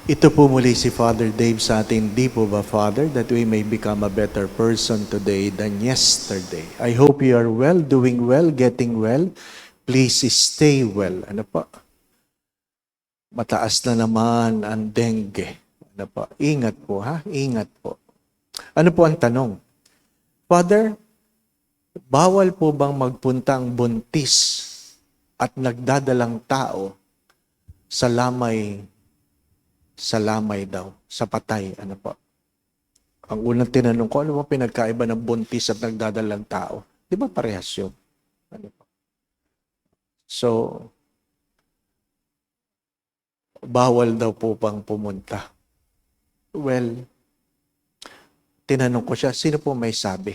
Ito po muli si Father Dave sa atin. Di po ba, Father, that we may become a better person today than yesterday. I hope you are well, doing well, getting well. Please stay well. Ano po? Mataas na naman ang dengue. Ano po? Ingat po, ha? Ingat po. Ano po ang tanong? Father, bawal po bang magpunta ang buntis at nagdadalang tao sa lamay daw, sa patay, ano po. Ang unang tinanong ko, ano ba pinagkaiba ng buntis at nagdadalang tao? Di ba parehas yun? Ano po? So, bawal daw po bang pumunta? Well, tinanong ko siya, sino po may sabi?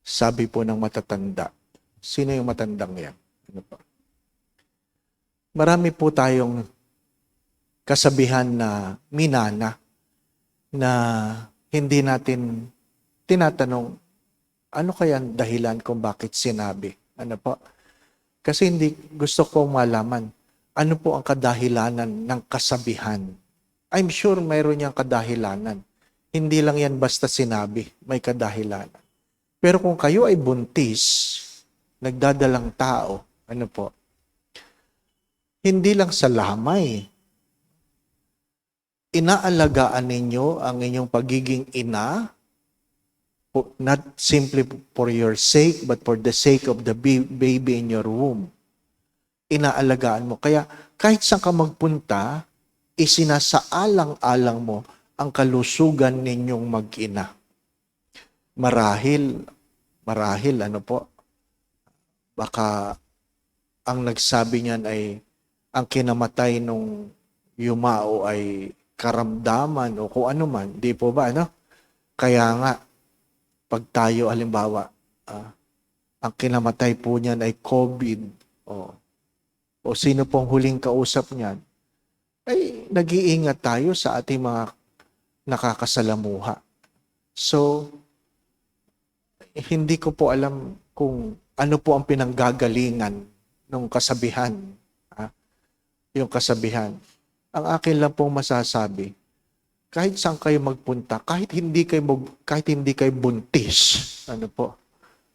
Sabi po ng matatanda. Sino yung matandang yan? Ano po? Marami po tayong kasabihan na minana na hindi natin tinatanong ano kaya ang dahilan kung bakit sinabi. Ano po? Kasi hindi gusto kong malaman ano po ang kadahilanan ng kasabihan. I'm sure mayroon niyang kadahilanan. Hindi lang yan basta sinabi, may kadahilanan. Pero kung kayo ay buntis, nagdadalang tao, ano po? Hindi lang sa lamay, inaalagaan ninyo ang inyong pagiging ina, not simply for your sake, but for the sake of the baby in your womb. Inaalagaan mo. Kaya kahit saan ka magpunta, isinasaalang-alang mo ang kalusugan ninyong mag-ina. Marahil, ano po, baka ang nagsabi niyan ay ang kinamatay nung yumao ay karamdaman o kung ano man. Di po ba, ano? Kaya nga, pag tayo, halimbawa, ang kinamatay po niyan ay COVID o sino pong huling kausap niyan, ay nag-iingat tayo sa ating mga nakakasalamuha. So, hindi ko po alam kung ano po ang pinanggagalingan ng kasabihan. Yung kasabihan. Ang akin lang pong masasabi, kahit saan kayo magpunta, kahit hindi kayo buntis, ano po,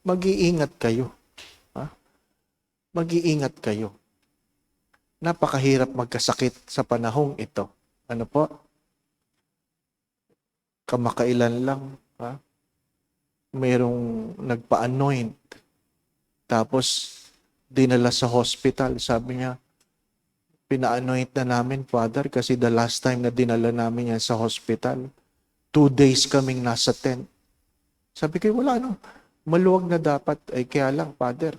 mag-iingat kayo. Mag-iingat kayo. Napakahirap magkasakit sa panahong ito. Ano po? Kamakailan lang, mayroong nagpa-anoint. Tapos, dinala sa hospital. Sabi niya, pina-anoint na namin, Father, kasi the last time na dinala namin yan sa hospital, 2 days kaming nasa tent. Sabi ko, wala maluwag na dapat. Ay kaya lang, Father,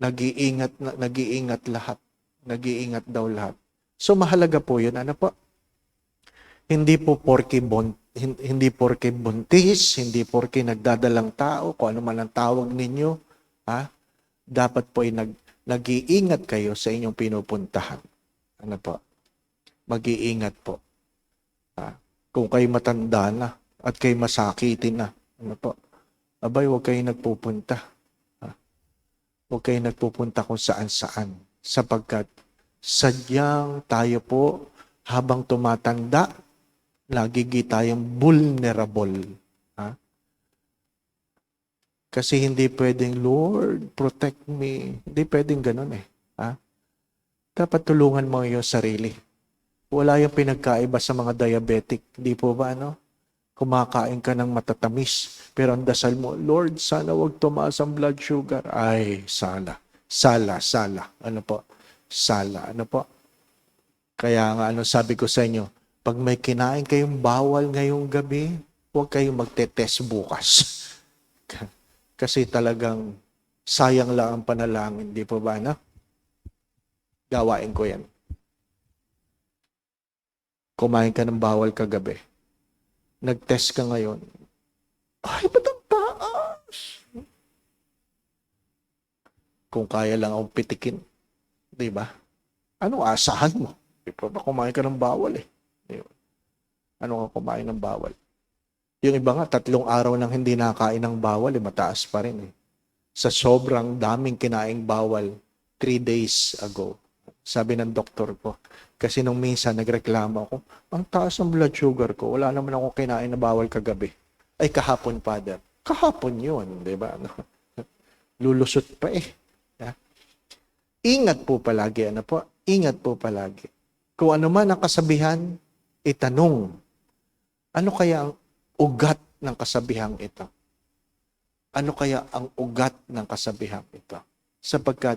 nag-iingat lahat. Nag-iingat daw lahat. So, mahalaga po yun. Ano po? Hindi porke buntis, hindi porke nagdadalang tao, kung ano man ang tawag ninyo, dapat po ay nag-iingat kayo sa inyong pinupuntahan. Ano po? Mag-iingat po. Kung kayo matanda na at kayo masakitin na, ano po? Abay, huwag kayo nagpupunta. Huwag kayo nagpupunta kung saan-saan. Sapagkat sadyang tayo po habang tumatanda, lagi tayong vulnerable. Kasi hindi pwedeng, Lord, protect me. Hindi pwedeng ganun eh. Dapat tulungan mo yung sarili. Wala yung pinagkaiba sa mga diabetic. Di po ba, kumakain ka ng matatamis. Pero ang dasal mo, Lord, sana wag tumaas ang blood sugar. Ay, sala. Ano po? Sala. Ano po? Kaya nga, sabi ko sa inyo, pag may kinain kayong bawal ngayong gabi, huwag kayong magte-test bukas. Kasi talagang sayang lang ang panalangin. Di po ba, Gawain ko yan. Kumain ka ng bawal kagabi. Nag-test ka ngayon. Ay, ba't ang taas? Kung kaya lang akong pitikin. Di ba? Anong asahan mo? Di ba kumain ka ng bawal eh? Ano ka kumain ng bawal? Yung iba nga, 3 araw nang hindi nakain ng bawal, mataas pa rin eh. Sa sobrang daming kinaing bawal 3 days ago. sabi ng doktor ko. Kasi nung minsan nagreklamo ako, ang taas ng blood sugar ko, wala naman ako kinain na bawal kagabi. Ay, kahapon, Father. Kahapon yun, di ba? Lulusot pa eh. Yeah. Ingat po palagi, ano po? Ingat po palagi. Kung ano man ang kasabihan, itanong, ano kaya ang ugat ng kasabihang ito? Ano kaya ang ugat ng kasabihang ito? Sapagkat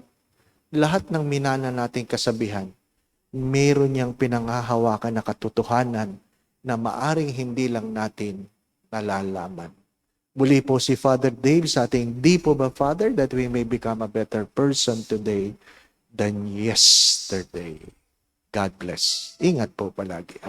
lahat ng minana nating kasabihan, meron niyang pinanghahawakan na katotohanan na maaring hindi lang natin nalalaman. Muli po si Father Dave sa ating di po ba, Father, that we may become a better person today than yesterday. God bless. Ingat po palagi.